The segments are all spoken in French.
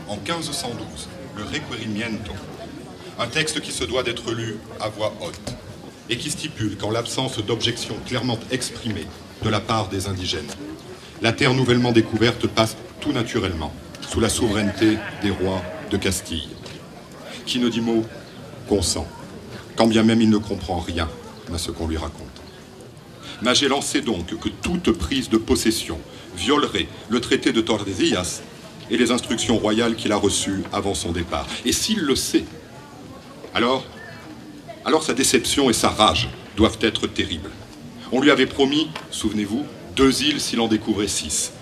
En 1512, le Requerimiento, un texte qui se doit d'être lu à voix haute et qui stipule qu'en l'absence d'objection clairement exprimée de la part des indigènes, la terre nouvellement découverte passe tout naturellement sous la souveraineté des rois de Castille. Qui ne dit mot consent, quand bien même il ne comprend rien à ce qu'on lui raconte. Magellan sait donc que toute prise de possession violerait le traité de Tordesillas et les instructions royales qu'il a reçues avant son départ. Et s'il le sait, alors sa déception et sa rage doivent être terribles. On lui avait promis, souvenez-vous, 2 îles s'il en découvrait 6.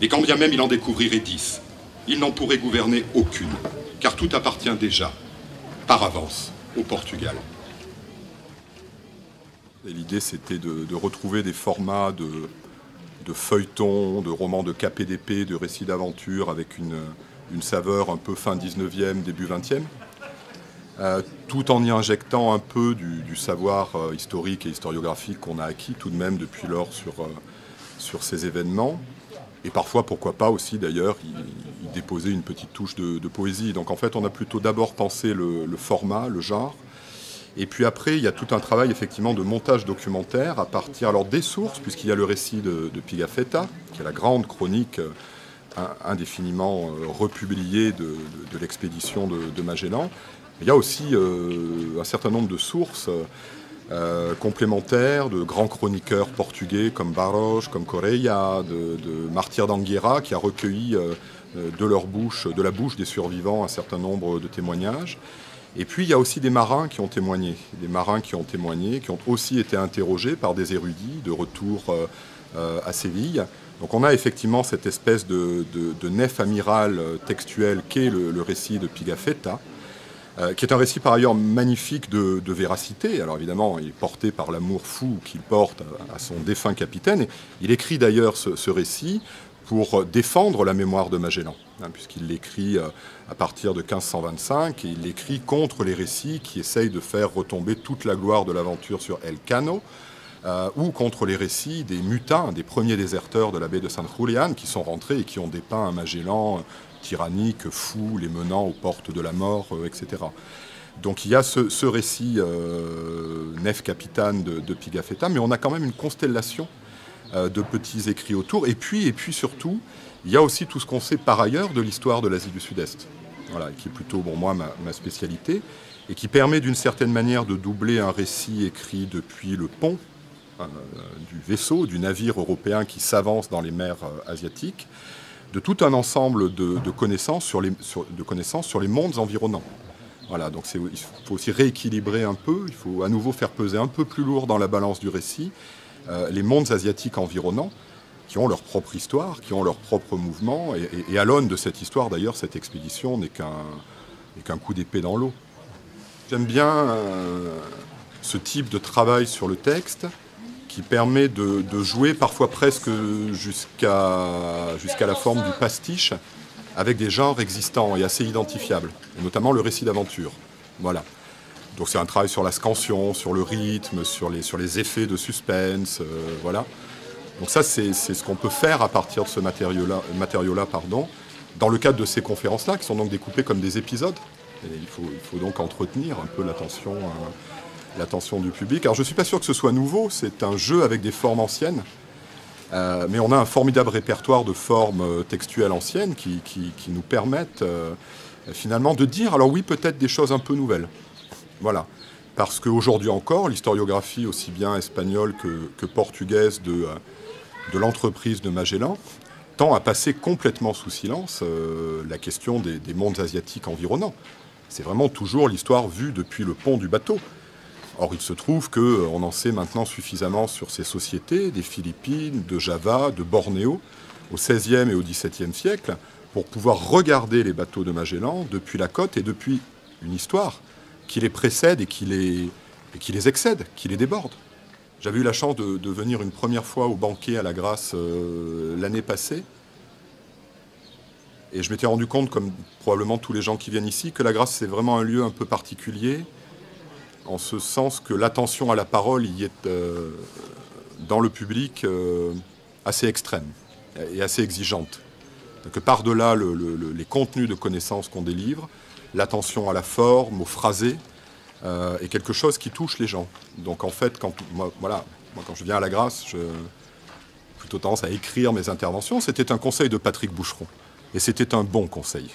Et quand bien même il en découvrirait 10, il n'en pourrait gouverner aucune, car tout appartient déjà, par avance, au Portugal. L'idée, c'était de retrouver des formats de feuilletons, de romans de cap et d'épée, de récits d'aventure avec une saveur un peu fin 19e, début 20e, tout en y injectant un peu du savoir historique et historiographique qu'on a acquis tout de même depuis lors sur ces événements. Et parfois, pourquoi pas aussi d'ailleurs, y déposer une petite touche de poésie. Donc en fait, on a plutôt d'abord pensé le format, le genre. Et puis après, il y a tout un travail effectivement de montage documentaire à partir alors des sources, puisqu'il y a le récit de Pigafetta, qui est la grande chronique indéfiniment republiée de l'expédition de Magellan. Il y a aussi un certain nombre de sources complémentaires, de grands chroniqueurs portugais comme Barros, comme Correia, de Martyr d'Anguera, qui a recueilli de la bouche des survivants un certain nombre de témoignages. Et puis il y a aussi des marins qui ont témoigné, qui ont aussi été interrogés par des érudits de retour à Séville. Donc on a effectivement cette espèce de nef amirale textuelle qu'est le récit de Pigafetta, qui est un récit par ailleurs magnifique de véracité. Alors évidemment, il est porté par l'amour fou qu'il porte à son défunt capitaine. Et il écrit d'ailleurs ce récit pour défendre la mémoire de Magellan, puisqu'il l'écrit à partir de 1525, et il l'écrit contre les récits qui essayent de faire retomber toute la gloire de l'aventure sur Elcano, ou contre les récits des mutins, des premiers déserteurs de la baie de San Julián, qui sont rentrés et qui ont dépeint un Magellan tyrannique, fou, les menant aux portes de la mort, etc. Donc il y a ce récit nef capitane de Pigafetta, mais on a quand même une constellation de petits écrits autour. Et puis surtout, il y a aussi tout ce qu'on sait par ailleurs de l'histoire de l'Asie du Sud-Est, voilà, qui est plutôt, bon, moi, ma spécialité, et qui permet d'une certaine manière de doubler un récit écrit depuis le pont du vaisseau, du navire européen qui s'avance dans les mers asiatiques, de tout un ensemble de connaissances sur les mondes environnants. Voilà, donc il faut aussi rééquilibrer un peu, il faut à nouveau faire peser un peu plus lourd dans la balance du récit les mondes asiatiques environnants, qui ont leur propre histoire, qui ont leur propre mouvement, et à l'aune de cette histoire, d'ailleurs, cette expédition n'est qu'un coup d'épée dans l'eau. J'aime bien ce type de travail sur le texte, qui permet de jouer parfois presque jusqu'à la forme du pastiche, avec des genres existants et assez identifiables, et notamment le récit d'aventure. Voilà. Donc c'est un travail sur la scansion, sur le rythme, sur les effets de suspense, voilà. Donc ça, c'est ce qu'on peut faire à partir de ce matériau-là, dans le cadre de ces conférences-là, qui sont donc découpées comme des épisodes. Et il faut donc entretenir un peu l'attention du public. Alors je ne suis pas sûr que ce soit nouveau, c'est un jeu avec des formes anciennes, mais on a un formidable répertoire de formes textuelles anciennes qui nous permettent finalement de dire, alors oui, peut-être des choses un peu nouvelles. Voilà, parce qu'aujourd'hui encore, l'historiographie aussi bien espagnole que portugaise de l'entreprise de Magellan tend à passer complètement sous silence la question des mondes asiatiques environnants. C'est vraiment toujours l'histoire vue depuis le pont du bateau. Or, il se trouve qu'on en sait maintenant suffisamment sur ces sociétés, des Philippines, de Java, de Bornéo, au XVIe et au XVIIe siècle, pour pouvoir regarder les bateaux de Magellan depuis la côte et depuis une histoire qui les précède et qui les excède, qui les déborde. J'avais eu la chance de venir une première fois au banquet à la Grâce l'année passée. Et je m'étais rendu compte, comme probablement tous les gens qui viennent ici, que la Grâce, c'est vraiment un lieu un peu particulier, en ce sens que l'attention à la parole y est, dans le public, assez extrême et assez exigeante. Que par-delà les contenus de connaissances qu'on délivre, l'attention à la forme, au phrasé, est quelque chose qui touche les gens. Donc en fait, quand je viens à la Grâce, j'ai plutôt tendance à écrire mes interventions. C'était un conseil de Patrick Boucheron. Et c'était un bon conseil.